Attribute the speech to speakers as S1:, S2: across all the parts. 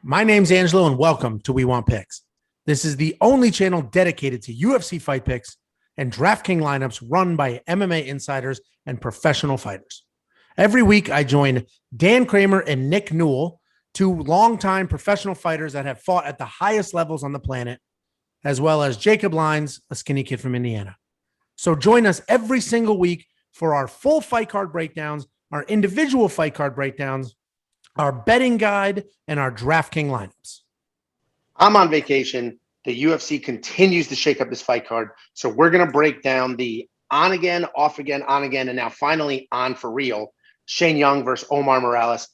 S1: My name's Angelo, and welcome to We Want Picks. This is the only channel dedicated to UFC fight picks and DraftKings lineups run by MMA insiders and professional fighters. Every week, I join Dan Kramer and Nick Newell, two longtime professional fighters that have fought at the highest levels on the planet, as well as Jacob Lyons, a skinny kid from Indiana. So join us every single week for our full fight card breakdowns, our individual fight card breakdowns, our betting guide, and our DraftKings lineups.
S2: I'm on vacation. The UFC continues to shake up this fight card. So we're going to break down the on again, off again, on again, and now finally on for real, Shane Young versus Omar Morales.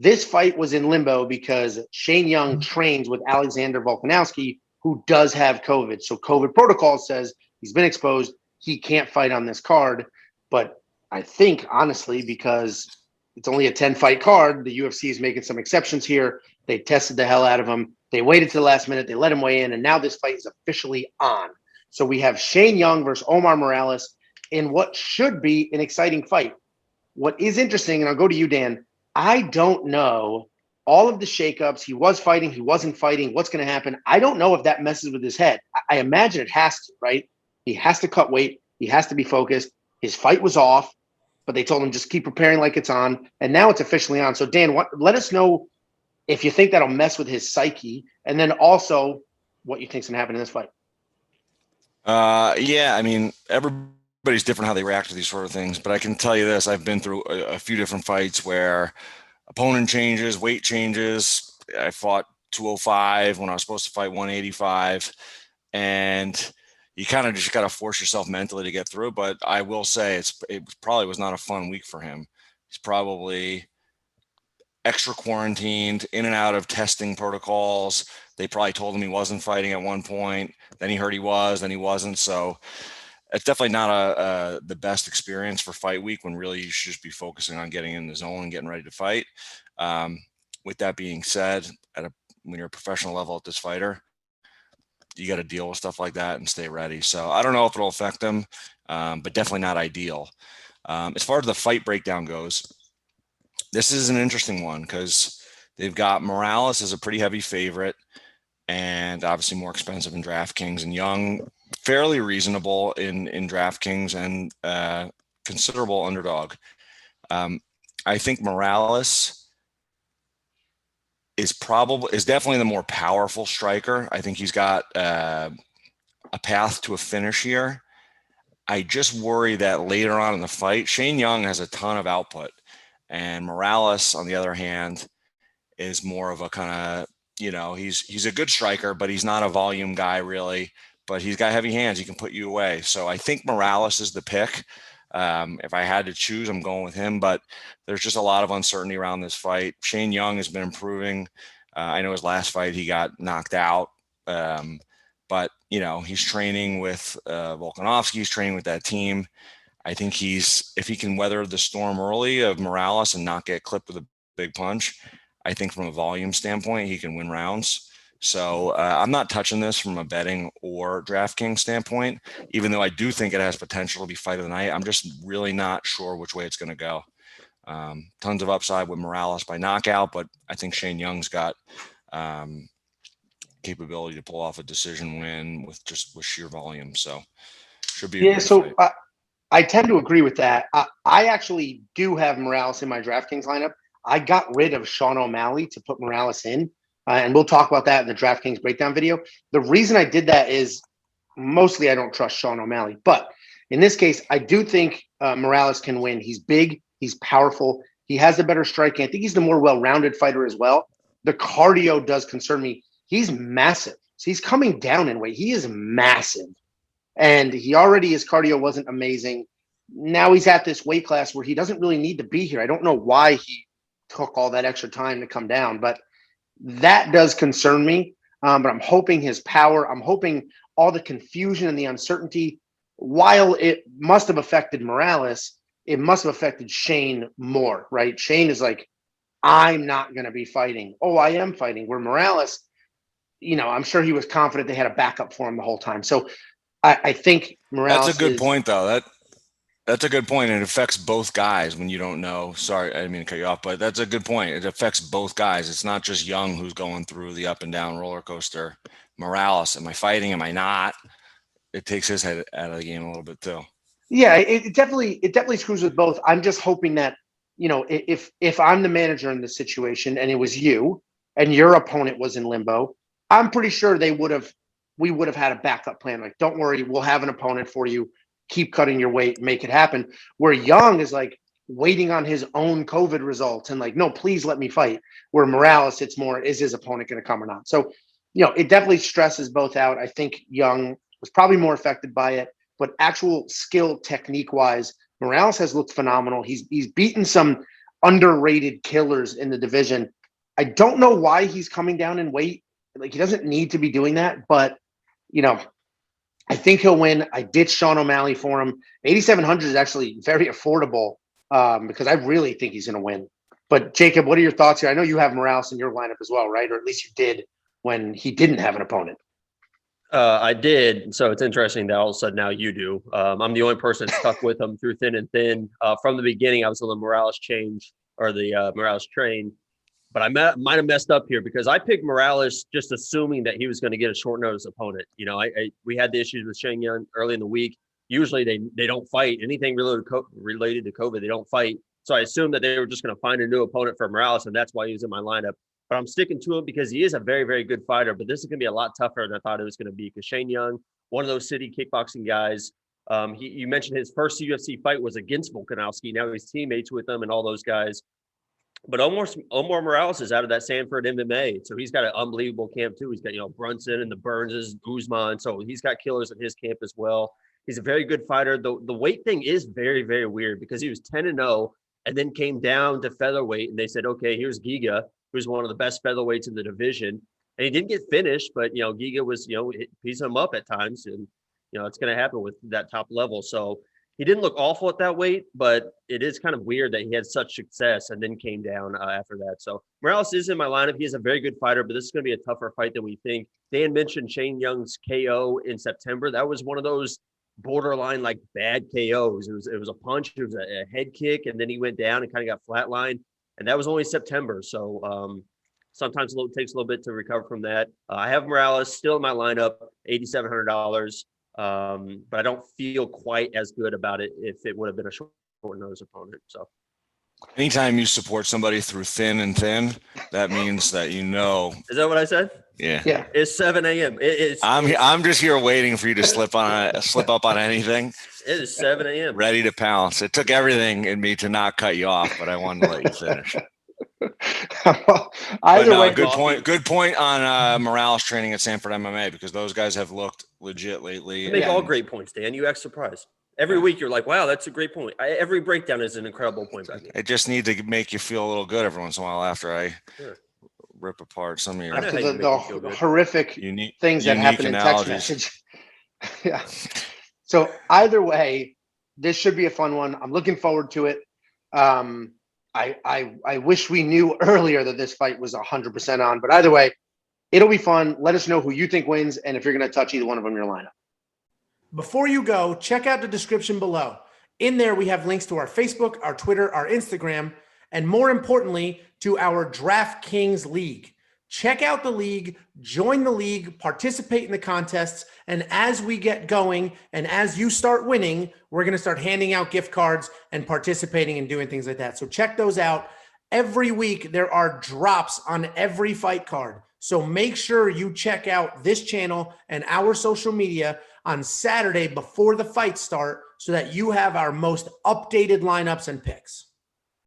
S2: This fight was in limbo because Shane Young trains with Alexander Volkanovski, who does have COVID. So COVID protocol says he's been exposed. He can't fight on this card. But I think, honestly, because it's only a 10-fight card, the UFC is making some exceptions here. They tested the hell out of him. They waited to the last minute. They let him weigh in, and now this fight is officially on. So we have Shane Young versus Omar Morales in what should be an exciting fight. What is interesting, and I'll go to you, Dan, I don't know all of the shakeups. He was fighting. He wasn't fighting. What's going to happen? I don't know if that messes with his head. I imagine it has to, right? He has to cut weight. He has to be focused. His fight was off, but they told him just keep preparing like it's on, and now it's officially on. So, Dan, let us know if you think that'll mess with his psyche, and then also what you think's going to happen in this fight.
S3: Yeah, I mean, everybody's different how they react to these sort of things, but I can tell you this. I've been through a few different fights where opponent changes, weight changes. I fought 205 when I was supposed to fight 185, and you kind of just got to force yourself mentally to get through. But I will say it probably was not a fun week for him. He's probably extra quarantined, in and out of testing protocols. They probably told him he wasn't fighting at one point. Then he heard he was, then he wasn't. So it's definitely not the best experience for fight week when really you should just be focusing on getting in the zone and getting ready to fight. With that being said, when you're a professional level at this fighter, you got to deal with stuff like that and stay ready. So I don't know if it'll affect him, but definitely not ideal. As far as the fight breakdown goes, this is an interesting one because they've got Morales as a pretty heavy favorite and obviously more expensive in DraftKings, and Young fairly reasonable in DraftKings and considerable underdog. I think Morales is definitely the more powerful striker. I think he's got a path to a finish here. I just worry that later on in the fight, Shane Young has a ton of output, and Morales, on the other hand, is more of a kind of, he's a good striker, but he's not a volume guy really, but he's got heavy hands. He can put you away. So I think Morales is the pick. If I had to choose, I'm going with him, but there's just a lot of uncertainty around this fight. Shane Young has been improving. I know his last fight, he got knocked out. But he's training with Volkanovski. He's training with that team. I think if he can weather the storm early of Morales and not get clipped with a big punch, I think from a volume standpoint, he can win rounds. So I'm not touching this from a betting or DraftKings standpoint, even though I do think it has potential to be fight of the night. I'm just really not sure which way it's going to go. Tons of upside with Morales by knockout, but I think Shane Young's got capability to pull off a decision win with sheer volume. So should be a great fight.
S2: I tend to agree with that. I actually do have Morales in my DraftKings lineup. I got rid of Sean O'Malley to put Morales in, and we'll talk about that in the DraftKings breakdown video. The reason I did that is mostly I don't trust Sean O'Malley, but in this case, I do think Morales can win. He's big, he's powerful, he has the better striking. I think he's the more well-rounded fighter as well. The cardio does concern me. He's massive. So he's coming down in weight. He is massive. And his cardio wasn't amazing. Now he's at this weight class where he doesn't really need to be here. I don't know why he took all that extra time to come down, but that does concern me. But I'm hoping his power, I'm hoping all the confusion and the uncertainty, while it must have affected Morales, it must have affected Shane more, right? Shane is like, I'm not going to be fighting. Oh, I am fighting. Where Morales, I'm sure he was confident they had a backup for him the whole time. So I think Morales.
S3: That's a good point, though. That's a good point. It affects both guys when you don't know. Sorry, I didn't mean to cut you off, but that's a good point. It affects both guys. It's not just Young who's going through the up and down roller coaster. Morales, am I fighting? Am I not? It takes his head out of the game a little bit too.
S2: Yeah, it definitely screws with both. I'm just hoping that, if I'm the manager in this situation and it was you and your opponent was in limbo, I'm pretty sure we would have had a backup plan. Like, don't worry, we'll have an opponent for you. Keep cutting your weight, make it happen. Where Young is like waiting on his own COVID results and like, no, please let me fight. Where Morales, it's more, is his opponent going to come or not? So, it definitely stresses both out. I think Young was probably more affected by it, but actual skill technique wise, Morales has looked phenomenal. He's beaten some underrated killers in the division. I don't know why he's coming down in weight. Like, he doesn't need to be doing that, but I think he'll win. I ditched Sean O'Malley for him. 8,700 is actually very affordable because I really think he's going to win. But Jacob, what are your thoughts here? I know you have Morales in your lineup as well, right? Or at least you did when he didn't have an opponent.
S4: I did. So it's interesting that all of a sudden now you do. I'm the only person that stuck with him through thin and thin. From the beginning, I was on the Morales change or the Morales train. But I might have messed up here because I picked Morales just assuming that he was going to get a short notice opponent. We had the issues with Shane Young early in the week. Usually they don't fight. Anything related to COVID, they don't fight. So I assumed that they were just going to find a new opponent for Morales, and that's why he was in my lineup. But I'm sticking to him because he is a very, very good fighter. But this is going to be a lot tougher than I thought it was going to be because Shane Young, one of those city kickboxing guys, you mentioned his first UFC fight was against Volkanovski. Now he's teammates with him and all those guys. But Omar Morales is out of that Sanford MMA. So he's got an unbelievable camp too. He's got, Brunson and the Burnses, Guzman. So he's got killers in his camp as well. He's a very good fighter. The weight thing is very, very weird because he was 10-0 and then came down to featherweight. And they said, okay, here's Giga, who's one of the best featherweights in the division. And he didn't get finished, but, Giga was, piecing him up at times. And, it's going to happen with that top level. So he didn't look awful at that weight, but it is kind of weird that he had such success and then came down after that. So Morales is in my lineup. He is a very good fighter, but this is going to be a tougher fight than we think. Dan mentioned Shane Young's KO in September. That was one of those borderline like bad KOs. It was a punch, it was a head kick, and then he went down and kind of got flatlined. And that was only September. So sometimes it takes a little bit to recover from that. I have Morales still in my lineup, $8,700. But I don't feel quite as good about it if it would have been a short notice opponent. So
S3: anytime you support somebody through thin and thin, that means that Is
S4: that what I said?
S3: Yeah.
S4: It's 7 a.m.
S3: I'm just here waiting for you to slip up on anything.
S4: It is 7 a.m.
S3: Ready to pounce. It took everything in me to not cut you off, but I wanted to let you finish.
S2: Either way,
S3: good point on Morales training at Sanford MMA because those guys have looked legit lately.
S4: You make all great points, Dan. You act surprised. Every week you're like, wow, that's a great point. Every breakdown is an incredible point back.
S3: I just need to make you feel a little good every once in a while after I rip apart some of your
S2: the horrific things that happen in text message. Yeah. So either way, this should be a fun one. I'm looking forward to it. I wish we knew earlier that this fight was 100% on, but either way, it'll be fun. Let us know who you think wins and if you're going to touch either one of them in your lineup.
S1: Before you go, check out the description below. In there, we have links to our Facebook, our Twitter, our Instagram, and more importantly, to our DraftKings League. Check out the league, join the league, participate in the contests, and as we get going and as you start winning, we're going to start handing out gift cards and participating and doing things like that. So check those out. Every week, there are drops on every fight card. So make sure you check out this channel and our social media on Saturday before the fights start so that you have our most updated lineups and picks.